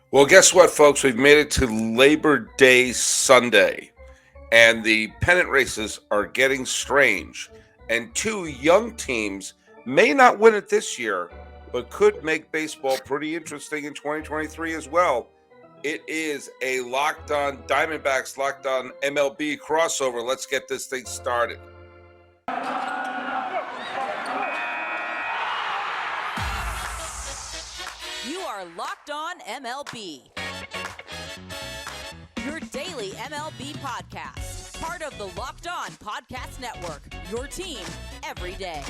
Well, guess what, folks? We've made it to Labor Day Sunday, and the pennant races are getting strange. And two young teams may not win it this year, but could make baseball pretty interesting in 2023 as well. It is a Locked On Diamondbacks, Locked On MLB crossover. Let's get this thing started. You are Locked On MLB, your daily MLB podcast. Part of the Locked On Podcast Network, your team every day.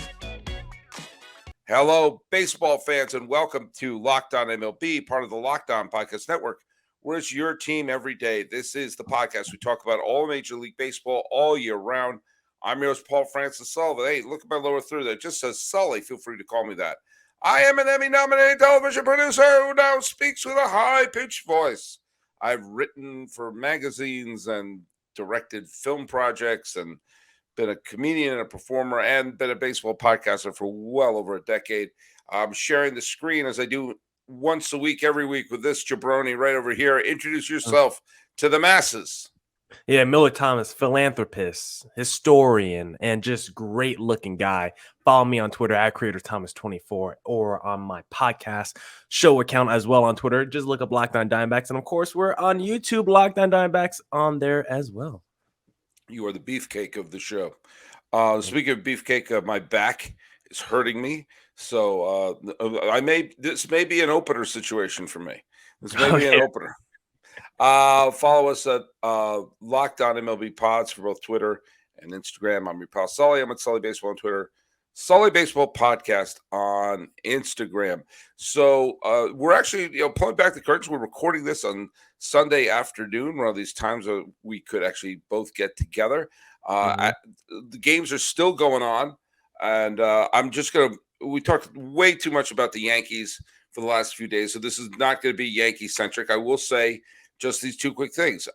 Hello, baseball fans, and welcome to Locked On MLB, part of the Locked On Podcast Network, where it's your team every day. This is the podcast. We talk about all Major League Baseball all year round. I'm your host, Paul Francis Sullivan. Hey, look at my lower third there. It just says Sully. Feel free to call me that. I am an Emmy-nominated television producer who now speaks with a high-pitched voice. I've written for magazines and directed film projects and been a comedian and a performer and been a baseball podcaster for well over a decade. I'm sharing the screen as I do once a week, every week with this jabroni right over here. Introduce yourself to the masses. Yeah, Millard Thomas, philanthropist, historian, and just great looking guy. Follow me on Twitter at CreatorThomas24 or on my podcast show account as well on Twitter. Just look up Locked On Diamondbacks. And of course, we're on YouTube, Locked On Diamondbacks on there as well. You are the beefcake of the show. Speaking of beefcake, my back is hurting me. So this may be an opener situation for me. This may be an opener. Follow us at Locked On MLB Pods for both Twitter and Instagram. I'm your pal Sully. I'm at Sully Baseball on Twitter. Sully Baseball Podcast on Instagram. So we're actually, pulling back the curtains. We're recording this on Sunday afternoon, one of these times where we could actually both get together. The games are still going on, and we talked way too much about the Yankees for the last few days, so this is not going to be Yankee-centric. I will say just these two quick things.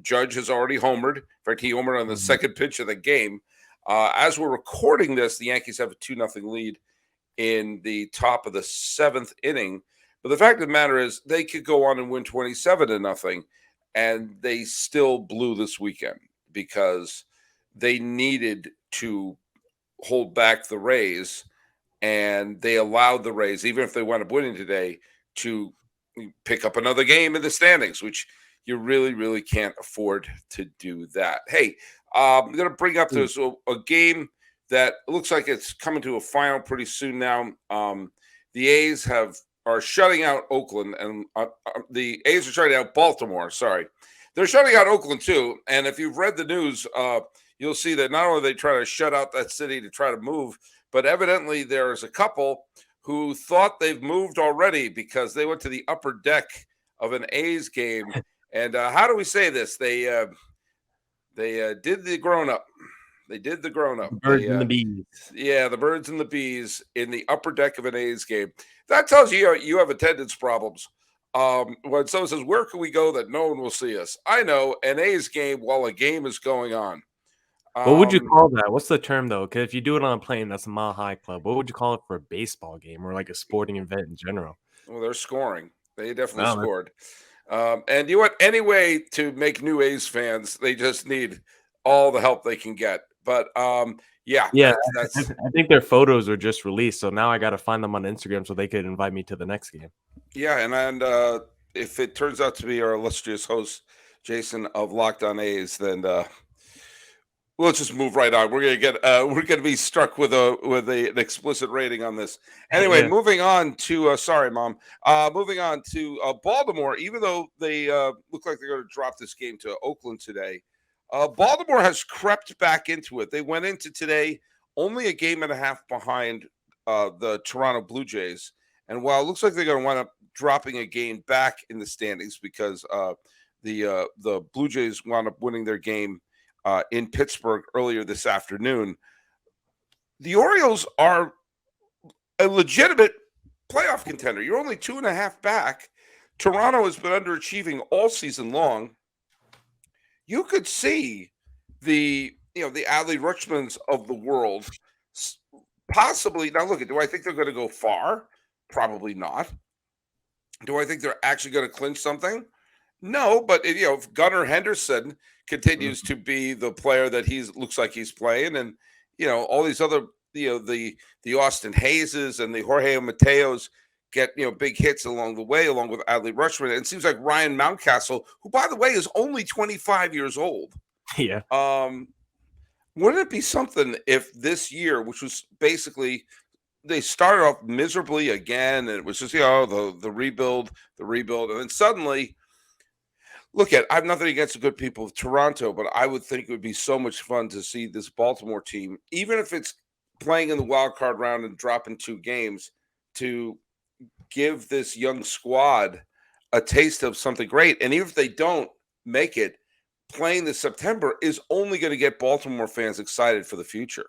Judge has already homered. In fact, he homered on the second pitch of the game. As we're recording this, the Yankees have a 2-0 lead in the top of the seventh inning. But the fact of the matter is they could go on and win 27-0, and they still blew this weekend because they needed to hold back the Rays, and they allowed the Rays, even if they wound up winning today, to pick up another game in the standings, which you really, really can't afford to do that. Hey, I'm going to bring up this a game that looks like it's coming to a final pretty soon now. The A's are shutting out Oakland, and the A's are shutting out Baltimore. Sorry. They're shutting out Oakland, too. And if you've read the news, you'll see that not only are they trying to shut out that city to try to move, but evidently there's a couple who thought they've moved already because they went to the upper deck of an A's game. And how do we say this? They did the grown-up. They did the grown-up. Birds and the bees. Yeah, the birds and the bees in the upper deck of an A's game. That tells you you have attendance problems. When someone says, where can we go that no one will see us? I know, an A's game while a game is going on. What would you call that? What's the term, though? Because if you do it on a plane, that's a Mile High Club. What would you call it for a baseball game or like a sporting event in general? Well, they're scoring. They definitely scored. And you know what? Any way to make new A's fans, they just need all the help they can get. But yeah. I think their photos were just released, so now I got to find them on Instagram so they could invite me to the next game. Yeah, and if it turns out to be our illustrious host, Jason of Locked On A's, then let's just move right on. We're gonna be struck with an explicit rating on this. Anyway, moving on to sorry, Mom. Moving on to Baltimore. Even though they look like they're going to drop this game to Oakland today, Baltimore has crept back into it. They went into today only a game and a half behind the Toronto Blue Jays, and while it looks like they're going to wind up dropping a game back in the standings because the Blue Jays wound up winning their game in Pittsburgh earlier this afternoon, the Orioles are a legitimate playoff contender. You're only 2.5 back. Toronto has been underachieving all season long. You could see the Adley Rutschmans of the world possibly. Now, look, do I think they're going to go far? Probably not. Do I think they're actually going to clinch something? No, but if Gunnar Henderson continues to be the player that looks like he's playing, and all these other the Austin Hayeses and the Jorge Mateos get big hits along the way, along with Adley Rutschman. And it seems like Ryan Mountcastle, who by the way is only 25 years old. Yeah. Wouldn't it be something if this year, which was basically they started off miserably again, and it was just the rebuild, and then suddenly. Look, I have nothing against the good people of Toronto, but I would think it would be so much fun to see this Baltimore team, even if it's playing in the wild card round and dropping 2 games, to give this young squad a taste of something great. And even if they don't make it, playing this September is only going to get Baltimore fans excited for the future.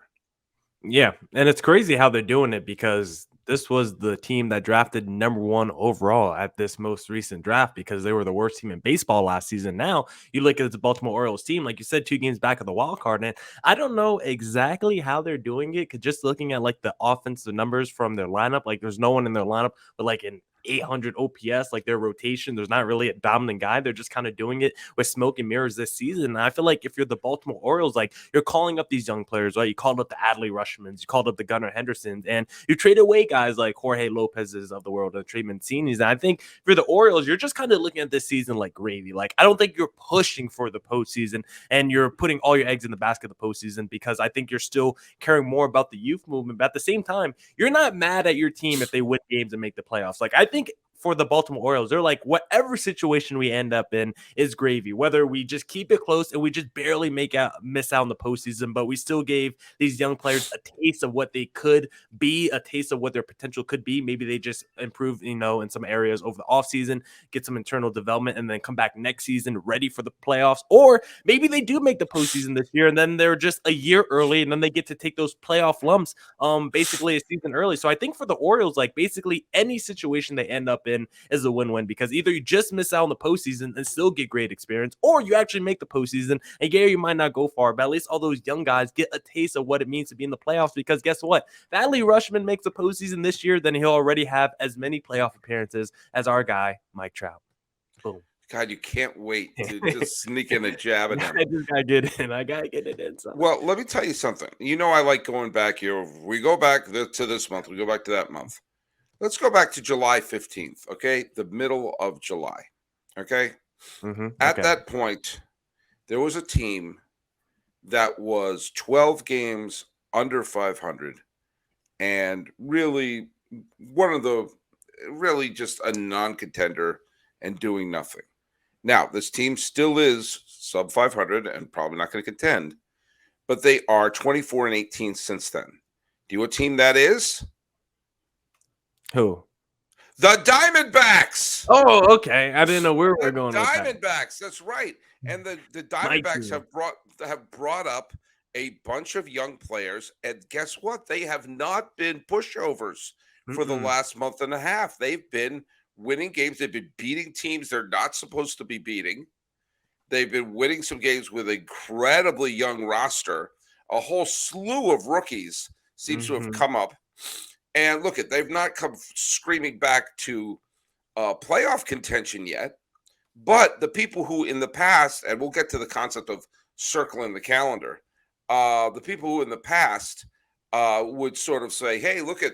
Yeah, and it's crazy how they're doing it because this was the team that drafted #1 overall at this most recent draft because they were the worst team in baseball last season. Now you look at the Baltimore Orioles team, like you said, 2 games back of the wild card, and I don't know exactly how they're doing it because just looking at like the offensive numbers from their lineup, like there's no one in their lineup but like an 800 OPS, like their rotation. There's not really a dominant guy. They're just kind of doing it with smoke and mirrors this season. And I feel like if you're the Baltimore Orioles, like you're calling up these young players, right? You called up the Adley Rutschmans, you called up the Gunnar Hendersons, and you trade away guys like Jorge Lopez's of the world and Trey Mancini's. And I think for the Orioles, you're just kind of looking at this season like gravy. Like I don't think you're pushing for the postseason and you're putting all your eggs in the basket of the postseason because I think you're still caring more about the youth movement. But at the same time, you're not mad at your team if they win games and make the playoffs. Like I think for the Baltimore Orioles, they're like, whatever situation we end up in is gravy. Whether we just keep it close and we just barely miss out on the postseason, but we still gave these young players a taste of what they could be, a taste of what their potential could be. Maybe they just improve, in some areas over the offseason, get some internal development, and then come back next season ready for the playoffs. Or maybe they do make the postseason this year, and then they're just a year early, and then they get to take those playoff lumps, basically a season early. So I think for the Orioles, like basically any situation they end up in is a win-win because either you just miss out on the postseason and still get great experience, or you actually make the postseason and you might not go far, but at least all those young guys get a taste of what it means to be in the playoffs. Because guess what? If Adley Rutschman makes the postseason this year, then he'll already have as many playoff appearances as our guy Mike Trout. Boom. God, you can't wait to just sneak in a jab at him. I just gotta get it in. I gotta get it in. Well, let me tell you something. I like going back here. We go back to this month. We go back to that month. Let's go back to July 15th, okay? The middle of July, okay? At that point, there was a team that was 12 games under 500 and really just a non-contender and doing nothing. Now, this team still is sub 500 and probably not going to contend, but they are 24-18 since then. Do you know what team that is? Who? The Diamondbacks. Oh, okay. I didn't know where we're going with that. Diamondbacks. That's right. And the Diamondbacks have brought up a bunch of young players, and guess what? They have not been pushovers for the last month and a half. They've been winning games. They've been beating teams they're not supposed to be beating. They've been winning some games with an incredibly young roster. A whole slew of rookies seems to have come up. And look, they've not come screaming back to playoff contention yet. But the people who in the past, and we'll get to the concept of circling the calendar, the people who in the past would sort of say, hey, look at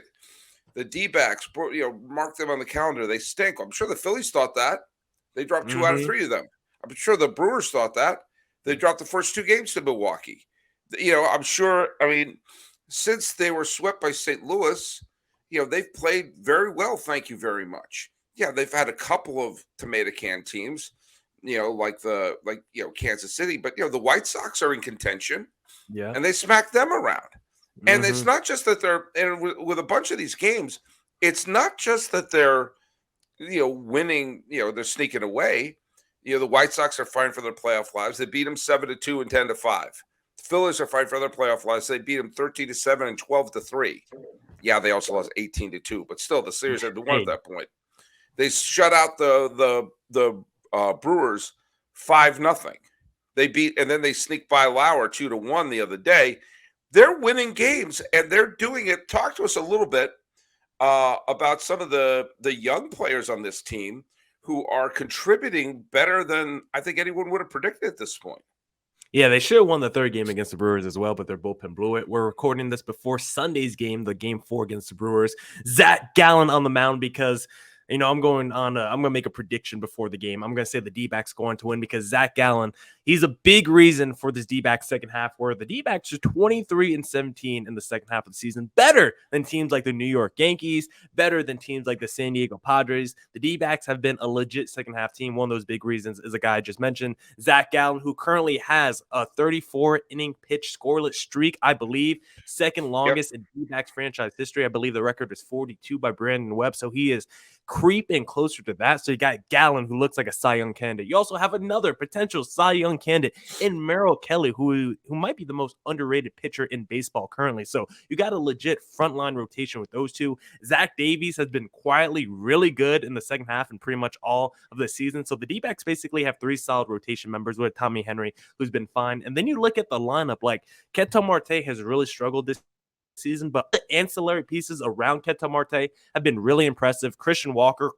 the D-backs, mark them on the calendar. They stink. I'm sure the Phillies thought that. They dropped 2 out of 3 of them. I'm sure the Brewers thought that. They dropped the first 2 games to Milwaukee. I'm sure, since they were swept by St. Louis, they've played very well. Thank you very much. Yeah, they've had a couple of tomato can teams, like Kansas City, but the White Sox are in contention. Yeah. And they smacked them around. And it's not just that and with a bunch of these games, it's not just that they're, winning, they're sneaking away. The White Sox are fighting for their playoff lives. They beat them 7-2 and 10-5. The Phillies are fighting for their playoff lives. They beat them 13-7 and 12-3. Yeah, they also lost 18-2, but still the series had won at that point. They shut out the Brewers 5-0. They beat, and then they sneaked by Lauer 2-1 the other day. They're winning games, and they're doing it. Talk to us a little bit about some of the young players on this team who are contributing better than I think anyone would have predicted at this point. Yeah, they should have won the third game against the Brewers as well, but their bullpen blew it. We're recording this before Sunday's game, the game 4 against the Brewers. Zach Gallen on the mound because, I'm going to make a prediction before the game. I'm going to say the D-backs going to win because Zach Gallen, he's a big reason for this D-backs second half where the D-backs are 23-17 in the second half of the season, better than teams like the New York Yankees, better than teams like the San Diego Padres. The D-backs have been a legit second half team. One of those big reasons is a guy I just mentioned, Zach Gallen, who currently has a 34-inning pitch scoreless streak, I believe, second longest in D-backs franchise history. I believe the record is 42 by Brandon Webb, so he is creeping closer to that. So you got Gallen, who looks like a Cy Young candidate. You also have another potential Cy Young candidate in Merrill Kelly, who might be the most underrated pitcher in baseball currently. So you got a legit frontline rotation with those two. Zach Davies has been quietly really good in the second half and pretty much all of the season. So the D-backs basically have 3 solid rotation members with Tommy Henry, who's been fine. And then you look at the lineup, like Ketel Marte has really struggled this season, but the ancillary pieces around Ketel Marte have been really impressive. Christian Walker,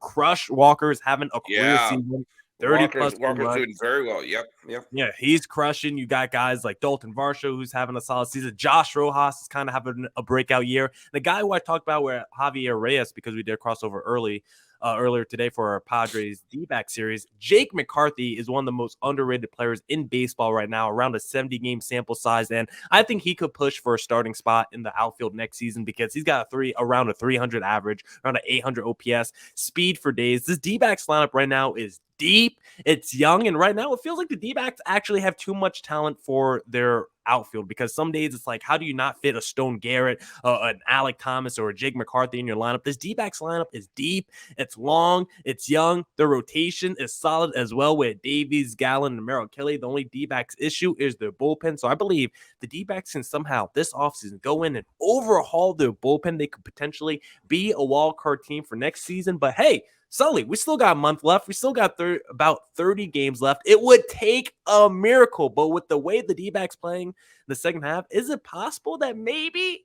Walker is having a career season. 30 plus Walker's doing very well. Yep. Yeah, he's crushing. You got guys like Dalton Varsho, who's having a solid season. Josh Rojas is kind of having a breakout year. The guy who I talked about were Javier Reyes, because we did crossover earlier today for our Padres D-back series. Jake McCarthy is one of the most underrated players in baseball right now, around a 70-game sample size, and I think he could push for a starting spot in the outfield next season because he's got around a 300 average, around an 800 OPS, speed for days. This D-backs lineup right now is deep, it's young, and right now it feels like the D-backs actually have too much talent for their outfield, because some days it's like, how do you not fit a Stone Garrett, an Alec Thomas, or a Jake McCarthy in your lineup? This D-backs lineup is deep, it's long, it's young, the rotation is solid as well with Davies, Gallen, and Merrill Kelly. The only D-backs issue is their bullpen, so I believe the D-backs can somehow this offseason go in and overhaul their bullpen. They could potentially be a wild card team for next season, but hey, Sully, we still got a month left. We still got about 30 games left. It would take a miracle, but with the way the D-backs playing in the second half, is it possible that maybe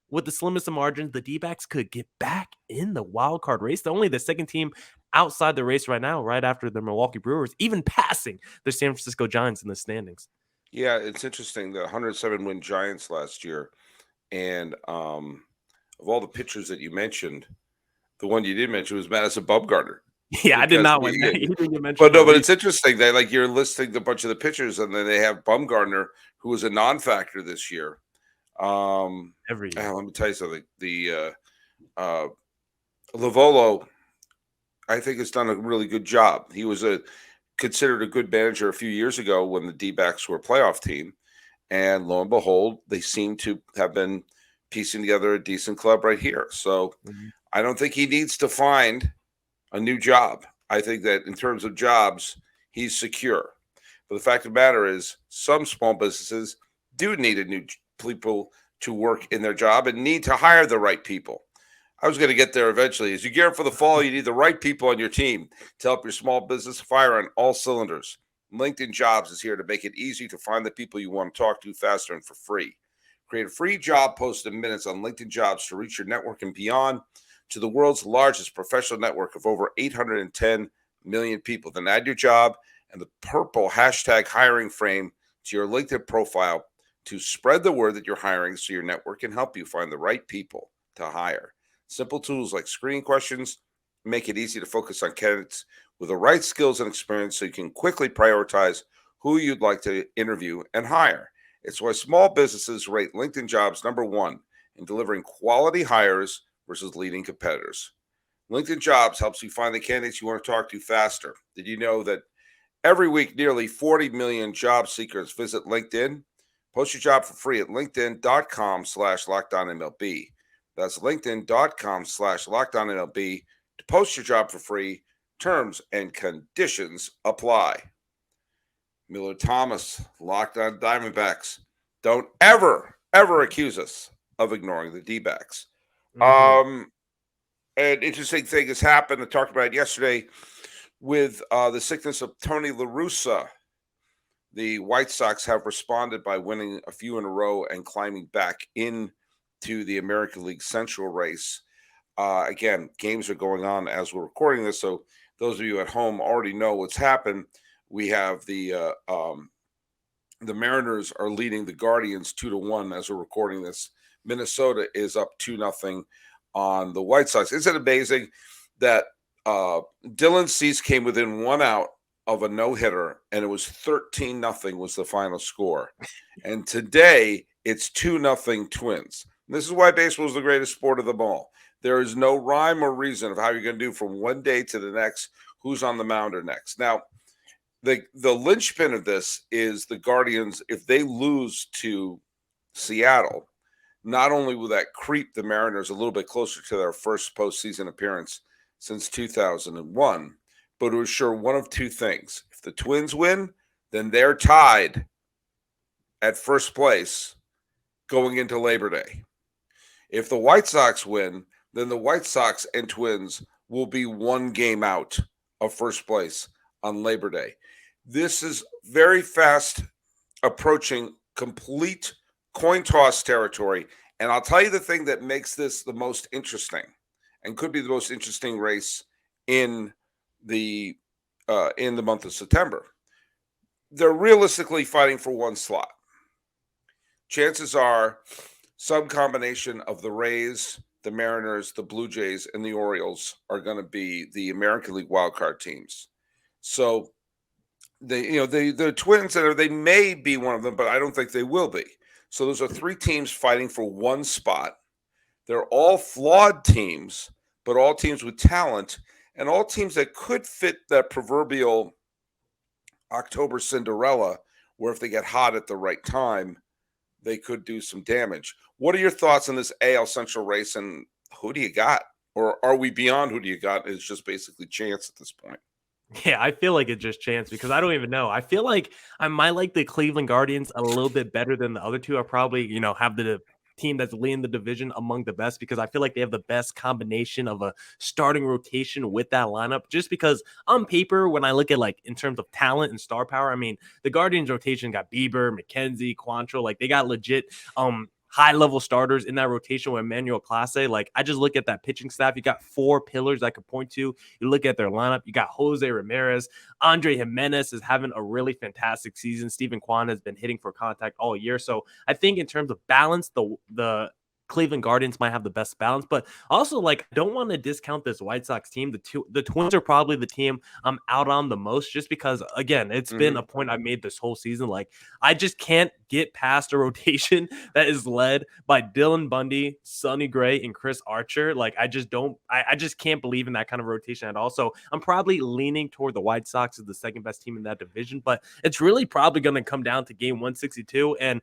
with the slimmest of margins, the D-backs could get back in the wild card race? They're only the second team outside the race right now, right after the Milwaukee Brewers, even passing the San Francisco Giants in the standings. Yeah, it's interesting. The 107-win Giants last year, and of all the pitchers that you mentioned, the one you did mention was Madison Bumgarner. Yeah, I did not win that. But it's interesting. You're listing a bunch of the pitchers, and then they have Bumgarner, who was a non-factor this year. Every year. Let me tell you something. The Lovolo, I think, has done a really good job. He was considered a good manager a few years ago when the D-backs were a playoff team, and lo and behold, they seem to have been piecing together a decent club right here. So I don't think he needs to find a new job. I think that in terms of jobs, he's secure. But the fact of the matter is, some small businesses do need a new people to work in their job and need to hire the right people. I was going to get there eventually. As you gear up for the fall, you need the right people on your team to help your small business fire on all cylinders. LinkedIn Jobs is here to make it easy to find the people you want to talk to faster and for free. Create a free job post in minutes on LinkedIn Jobs to reach your network and beyond, to the world's largest professional network of over 810 million people. Then add your job and the purple hashtag hiring frame to your LinkedIn profile to spread the word that you're hiring, so your network can help you find the right people to hire. Simple tools like screening questions make it easy to focus on candidates with the right skills and experience, so you can quickly prioritize who you'd like to interview and hire. It's why small businesses rate LinkedIn Jobs #1 in delivering quality hires versus leading competitors. LinkedIn Jobs helps you find the candidates you want to talk to faster. Did you know that every week nearly 40 million job seekers visit LinkedIn? Post your job for free at linkedin.com/LockedOnMLB. That's linkedin.com/LockedOnMLB to post your job for free. Terms and conditions apply. Millard Thomas, Locked On Diamondbacks. Don't ever accuse us of ignoring the D-backs. An interesting thing has happened. I talked about it yesterday with the sickness of Tony La Russa. The White Sox have responded by winning a few in a row and climbing back in to the American League Central race. Again, games are going on as we're recording this, so those of you at home already know what's happened. We have the Mariners are leading the Guardians 2-1 as we're recording this. Minnesota is up 2-0 on the White Sox. Isn't it amazing that Dylan Cease came within 1 out of a no-hitter, and it was 13-0 was the final score. And today, it's 2-0 Twins. And this is why baseball is the greatest sport of them all. There is no rhyme or reason of how you're going to do from one day to the next, who's on the mound or next. Now, the linchpin of this is the Guardians. If they lose to Seattle, not only will that creep the Mariners a little bit closer to their first postseason appearance since 2001, but it was sure one of two things. If the Twins win, then they're tied at first place going into Labor Day. If the White Sox win, then the White Sox and Twins will be 1 game out of first place on Labor Day. This is very fast approaching complete coin toss territory. And I'll tell you the thing that makes this the most interesting and could be the most interesting race in the month of September. They're realistically fighting for 1 slot. Chances are some combination of the Rays, the Mariners, the Blue Jays, and the Orioles are going to be the American League wildcard teams. So the Twins, they may be one of them, but I don't think they will be. So those are 3 teams fighting for 1 spot. They're all flawed teams, but all teams with talent, and all teams that could fit that proverbial October Cinderella, where if they get hot at the right time, they could do some damage. What are your thoughts on this AL Central race, and who do you got? Or are we beyond who do you got? It's just basically chance at this point. Yeah, I feel like it's just chance because I don't even know. I feel like I might like the Cleveland Guardians a little bit better than the other two. I probably, have the team that's leading the division among the best because I feel like they have the best combination of a starting rotation with that lineup. Just because on paper, when I look at in terms of talent and star power, I mean, the Guardians rotation got Bieber, McKenzie, Quantrill, they got legit high-level starters in that rotation with Emmanuel Clase. I just look at that pitching staff. You got 4 pillars I could point to. You look at their lineup. You got Jose Ramirez. Andre Jimenez is having a really fantastic season. Steven Kwan has been hitting for contact all year. So I think in terms of balance, the Cleveland Guardians might have the best balance, but also I don't want to discount this White Sox team. The Twins are probably the team I'm out on the most, just because again, it's been a point I've made this whole season. I just can't get past a rotation that is led by Dylan Bundy, Sonny Gray, and Chris Archer. I just can't believe in that kind of rotation at all. So I'm probably leaning toward the White Sox as the second best team in that division, but it's really probably going to come down to game 162. And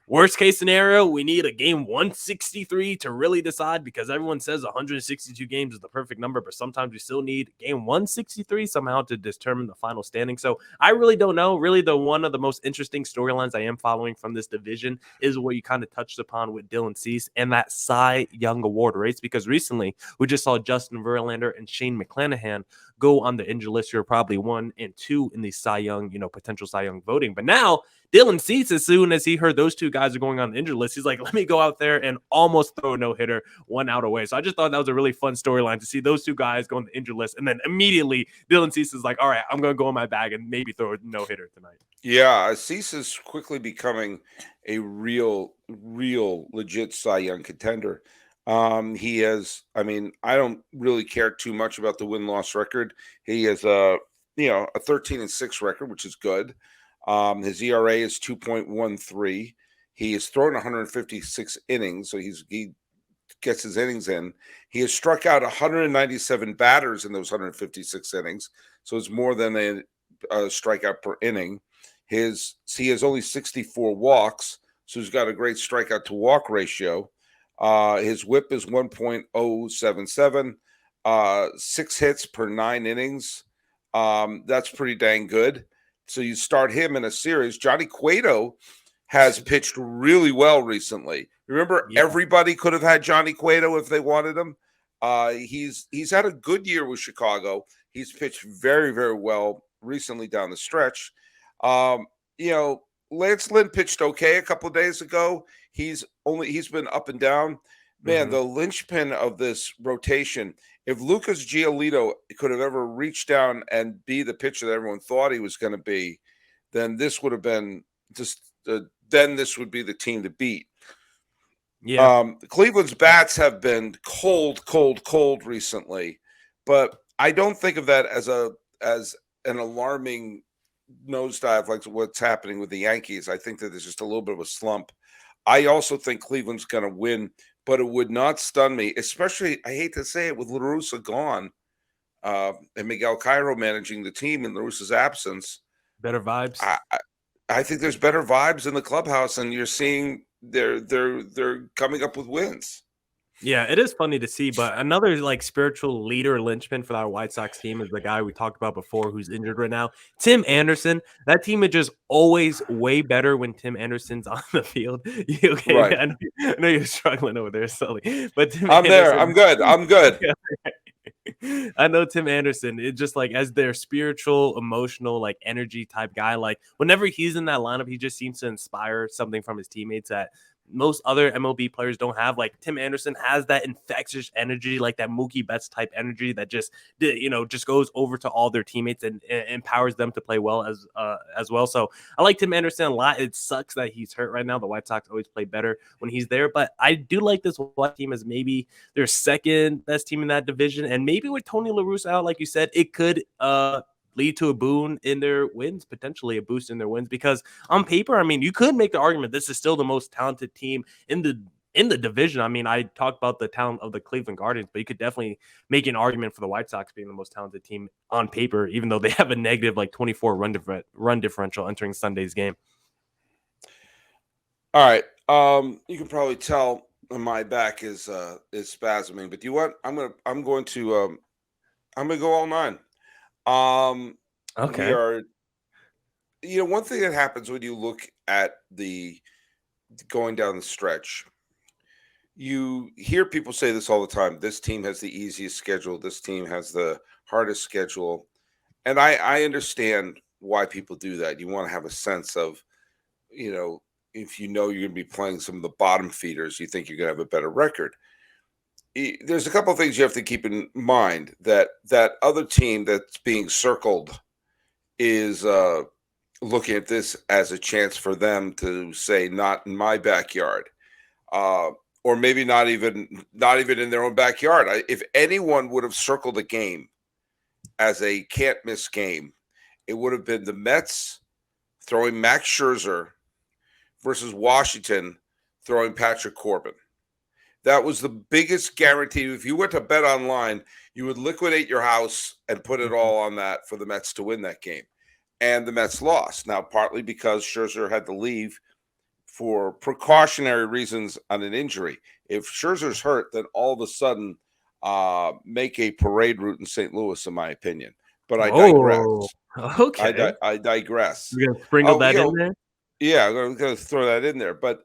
worst case scenario, we need a game 163 to really decide, because everyone says 162 games is the perfect number, but sometimes we still need game 163 somehow to determine the final standing. So I really don't know. Really, one of the most interesting storylines I am following from this division is what you kind of touched upon with Dylan Cease and that Cy Young Award race, because recently we just saw Justin Verlander and Shane McClanahan go on the injured list. You're probably 1 and 2 in the Cy Young, potential Cy Young voting. But now Dylan Cease, as soon as he heard those 2 guys are going on the injured list, he's like, let me go out there and almost throw a no-hitter 1 out away. So I just thought that was a really fun storyline to see those 2 guys go on the injured list. And then immediately Dylan Cease is like, all right, I'm going to go in my bag and maybe throw a no-hitter tonight. Yeah, Cease is quickly becoming a real legit Cy Young contender. He has, I don't really care too much about the win-loss record. He has a 13-6 record, which is good. His ERA is 2.13. He has thrown 156 innings, so he gets his innings in. He has struck out 197 batters in those 156 innings, so it's more than a strikeout per inning. He has only 64 walks, so he's got a great strikeout to walk ratio. His whip is 1.077, 6 hits per 9 innings. That's pretty dang good. So you start him in a series. Johnny Cueto has pitched really well recently. Remember, everybody could have had Johnny Cueto if they wanted him. He's had a good year with Chicago. He's pitched very, very well recently down the stretch. Lance Lynn pitched okay a couple of days ago. He's been up and down. Man, Mhm. the linchpin of this rotation, if Lucas Giolito could have ever reached down and be the pitcher that everyone thought he was going to be, then this would have been then this would be the team to beat. Yeah. Cleveland's bats have been cold recently, but I don't think of that as an alarming nosedive like what's happening with the Yankees. I think that there's just a little bit of a slump. I also think Cleveland's going to win, but it would not stun me, especially, I hate to say it, with La Russa gone and Miguel Cairo managing the team in La Russa's absence. Better vibes. I think there's better vibes in the clubhouse, and you're seeing they're coming up with wins. Yeah, it is funny to see, but another like spiritual leader linchpin for that White Sox team is the guy we talked about before who's injured right now, Tim Anderson. That team is just always way better when Tim Anderson's on the field. Okay, Right. I know you're struggling over there, Sully, but Tim I'm there. Anderson, I'm good. I'm good. I know Tim Anderson. It's just like as their spiritual, emotional, like energy type guy. Like whenever he's in that lineup, he just seems to inspire something from his teammates that most other MLB players don't have. Like Tim Anderson has that infectious energy, like that Mookie Betts type energy that just just goes over to all their teammates and empowers them to play well as well. So I like Tim Anderson a lot. It sucks that he's hurt right now. The White Sox always play better when he's there, but I do like this White team as maybe their second best team in that division, and maybe with Tony La Russa out, like you said, it could lead to a boon in their wins, potentially a boost in their wins, because on paper, I mean, you could make the argument this is still the most talented team in the division. I mean, I talked about the talent of the Cleveland Guardians, but you could definitely make an argument for the White Sox being the most talented team on paper, even though they have a negative like 24 run differential entering Sunday's game. All right. You can probably tell my back is spasming, but you know what? I'm going to go all nine. We Okay. are, one thing that happens when you look at the going down the stretch, you hear people say this all the time. This team has the easiest schedule. This team has the hardest schedule. And I understand why people do that. You want to have a sense of, if you're going to be playing some of the bottom feeders, you think you're going to have a better record. There's a couple of things you have to keep in mind. That other team that's being circled is looking at this as a chance for them to say, not in my backyard, or maybe not even in their own backyard. If anyone would have circled a game as a can't miss game, it would have been the Mets throwing Max Scherzer versus Washington throwing Patrick Corbin. That was the biggest guarantee. If you went to BetOnline, you would liquidate your house and put it all on that for the Mets to win that game. And the Mets lost. Now, partly because Scherzer had to leave for precautionary reasons on an injury. If Scherzer's hurt, then all of a sudden make a parade route in St. Louis, in my opinion. But I digress. Okay. I digress. You're going to sprinkle that in there? Yeah, I'm going to throw that in there. But,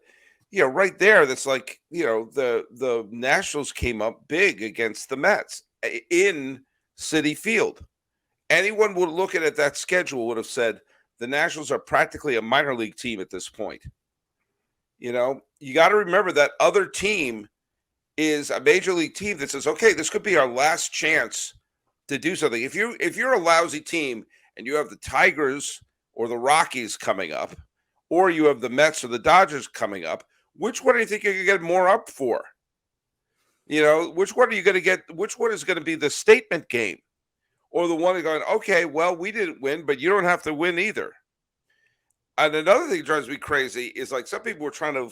right there, that's like, the Nationals came up big against the Mets in Citi Field. Anyone would look at that schedule would have said the Nationals are practically a minor league team at this point. You got to remember that other team is a major league team that says, okay, this could be our last chance to do something. If you're a lousy team and you have the Tigers or the Rockies coming up, or you have the Mets or the Dodgers coming up, which one do you think you're going to get more up for? Which one are you going to get? Which one is going to be the statement game? Or the one going, okay, well, we didn't win, but you don't have to win either. And another thing that drives me crazy is like some people were trying to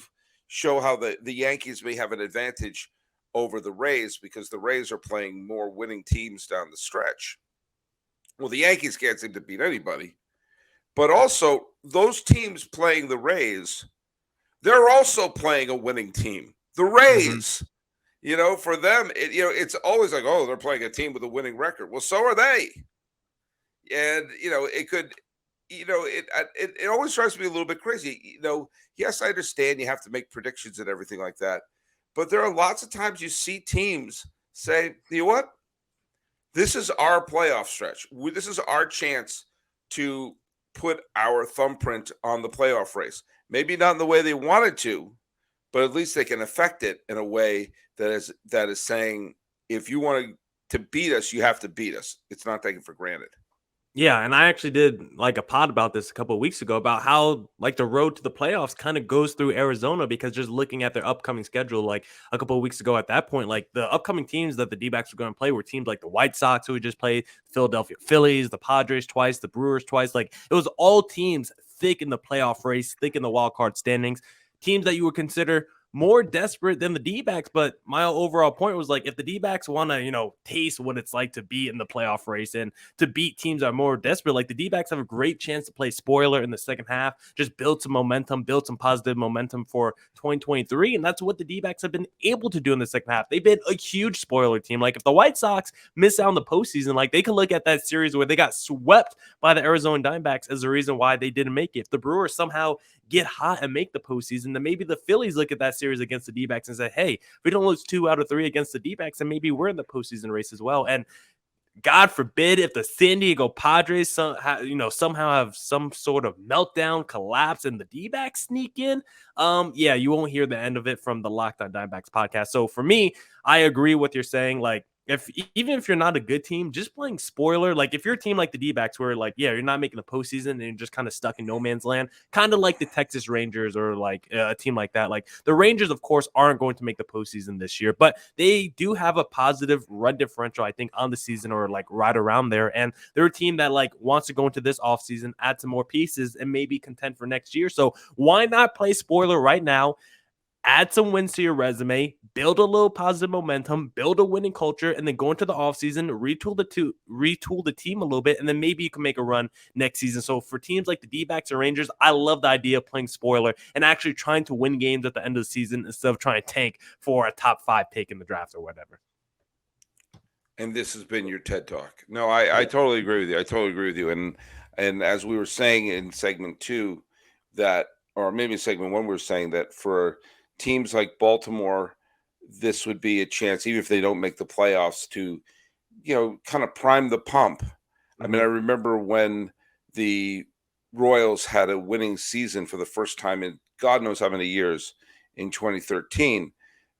show how the Yankees may have an advantage over the Rays because the Rays are playing more winning teams down the stretch. Well, the Yankees can't seem to beat anybody. But also, those teams playing the Rays, they're also playing a winning team. The Rays, for them, it's always like, oh, they're playing a team with a winning record. Well, so are they. And, it could, it always drives me a little bit crazy. Yes, I understand you have to make predictions and everything like that. But there are lots of times you see teams say, you know what? This is our playoff stretch. This is our chance to put our thumbprint on the playoff race. Maybe not in the way they wanted to, but at least they can affect it in a way that is saying, if you want to beat us, you have to beat us. It's not taken for granted. Yeah, and I actually did like a pod about this a couple of weeks ago about how like the road to the playoffs kind of goes through Arizona, because just looking at their upcoming schedule, like a couple of weeks ago at that point, like the upcoming teams that the D-backs were going to play were teams like the White Sox, who we just played, Philadelphia Phillies, the Padres twice, the Brewers twice. Like it was all teams thick in the playoff race, thick in the wild card standings, teams that you would consider more desperate than the D-backs. But my overall point was like, if the D-backs want to, taste what it's like to be in the playoff race and to beat teams that are more desperate, like the D-backs have a great chance to play spoiler in the second half, just build some momentum, build some positive momentum for 2023. And that's what the D-backs have been able to do in the second half. They've been a huge spoiler team. Like if the White Sox miss out on the postseason, like they could look at that series where they got swept by the Arizona Diamondbacks as the reason why they didn't make it. If the Brewers somehow get hot and make the postseason, then maybe the Phillies look at that series against the D-backs and say, hey, if we don't lose 2 out of 3 against the D-backs, then maybe we're in the postseason race as well. And God forbid if the San Diego Padres somehow have some sort of meltdown, collapse, and the D-backs sneak in, you won't hear the end of it from the Locked On Diamondbacks podcast. So for me, I agree with you're saying. Like, even if you're not a good team, just playing spoiler, like if you're a team like the D-backs where like, you're not making the postseason and you're just kind of stuck in no man's land, kind of like the Texas Rangers or like a team like that. Like the Rangers, of course, aren't going to make the postseason this year, but they do have a positive run differential, I think, on the season, or like right around there. And they're a team that like wants to go into this offseason, add some more pieces, and maybe contend for next year. So why not play spoiler right now? Add some wins to your resume, build a little positive momentum, build a winning culture, and then go into the offseason, retool the team a little bit, and then maybe you can make a run next season. So for teams like the D-backs and Rangers, I love the idea of playing spoiler and actually trying to win games at the end of the season instead of trying to tank for a top 5 pick in the draft or whatever. And this has been your TED Talk. No, I totally agree with you. I totally agree with you. And as we were saying in segment 2, that, or maybe segment 1, we were saying that for teams like Baltimore, this would be a chance, even if they don't make the playoffs, to, kind of prime the pump. I mean, I remember when the Royals had a winning season for the first time in God knows how many years in 2013.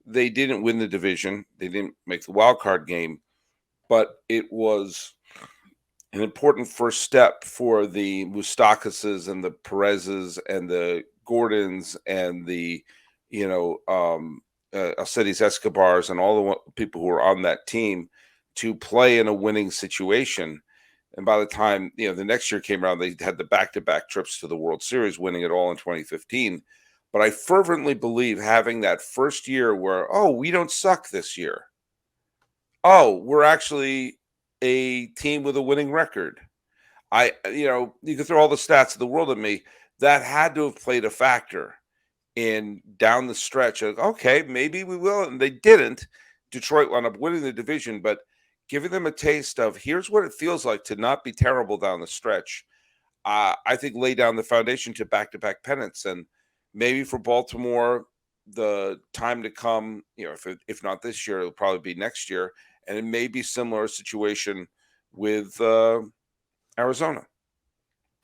They didn't win the division. They didn't make the wild card game, but it was an important first step for the Moustakases and the Perezes and the Gordons and the Alcides Escobars and all the people who were on that team to play in a winning situation. And by the time, the next year came around, they had the back-to-back trips to the World Series, winning it all in 2015. But I fervently believe having that first year where, we don't suck this year. We're actually a team with a winning record. You can throw all the stats of the world at me. That had to have played a factor in down the stretch of, okay, maybe we will. And they didn't. Detroit wound up winning the division, but giving them a taste of here's what it feels like to not be terrible down the stretch, I think lay down the foundation to back-to-back pennants. And maybe for Baltimore, the time to come, if not this year, it'll probably be next year. And it may be similar situation with Arizona.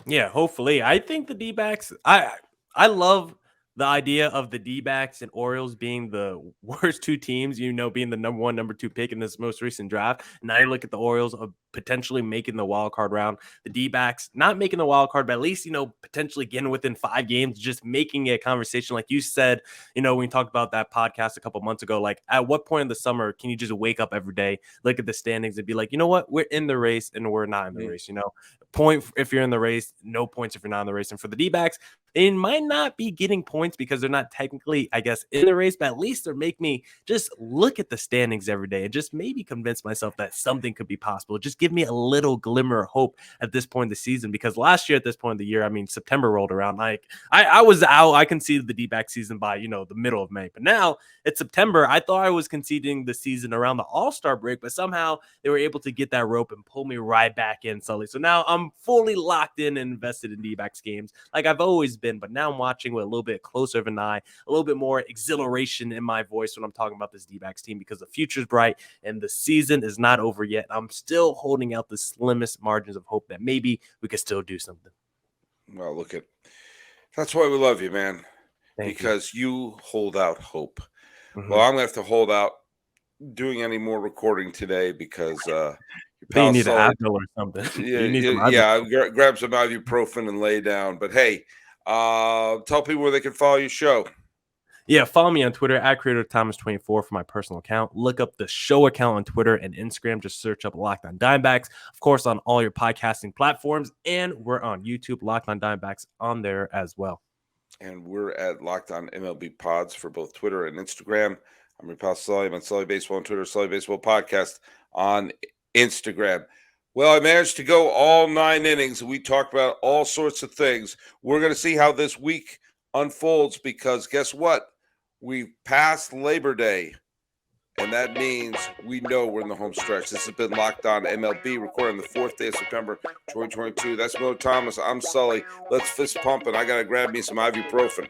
Yeah, hopefully. I think the D-backs, I love the idea of the D-backs and Orioles being the worst 2 teams, being the number 1, number 2 pick in this most recent draft. Now you look at the Orioles of potentially making the wild card round, the D-backs not making the wild card, but at least, potentially getting within 5 games, just making a conversation. Like you said, when we talked about that podcast a couple months ago, like at what point in the summer can you just wake up every day, look at the standings and be like, you know what, we're in the race and we're not in the race, point if you're in the race, no points if you're not in the race. And for the D-backs, they might not be getting points because they're not technically, I guess, in the race, but at least they're make me just look at the standings every day and just maybe convince myself that something could be possible. Just give me a little glimmer of hope at this point in the season, because last year at this point of the year, I mean, September rolled around. Like I was out. I conceded the D-back season by, the middle of May, but now it's September. I thought I was conceding the season around the All-Star break, but somehow they were able to get that rope and pull me right back in slowly. So now I'm fully locked in and invested in D-backs games like I've always been, but now I'm watching with a little bit closer of an eye, a little bit more exhilaration in my voice when I'm talking about this D-backs team, because the future's bright and the season is not over yet. I'm still holding out the slimmest margins of hope that maybe we could still do something. Well, that's why we love you, man, Thank because you hold out hope. you. Well, I'm going to have to hold out doing any more recording today because your I think you pal need an Sully, Advil or something. yeah, You need some yeah, Advil. grab some ibuprofen and lay down. But hey, tell people where they can follow your show. Yeah, follow me on Twitter at CreatorThomas24 for my personal account. Look up the show account on Twitter and Instagram. Just search up Locked On Diamondbacks. Of course, on all your podcasting platforms. And we're on YouTube, Locked On Diamondbacks on there as well. And we're at Locked On MLB Pods for both Twitter and Instagram. I'm your pal Sully. I'm on Sully Baseball on Twitter, Sully Baseball Podcast on Instagram. Well, I managed to go all 9 innings. We talked about all sorts of things. We're going to see how this week unfolds because guess what? We've passed Labor Day, and that means we know we're in the home stretch. This has been Locked On MLB, recording the 4th day of September, 2022. That's Millard Thomas. I'm Sully. Let's fist pump, and I got to grab me some ibuprofen.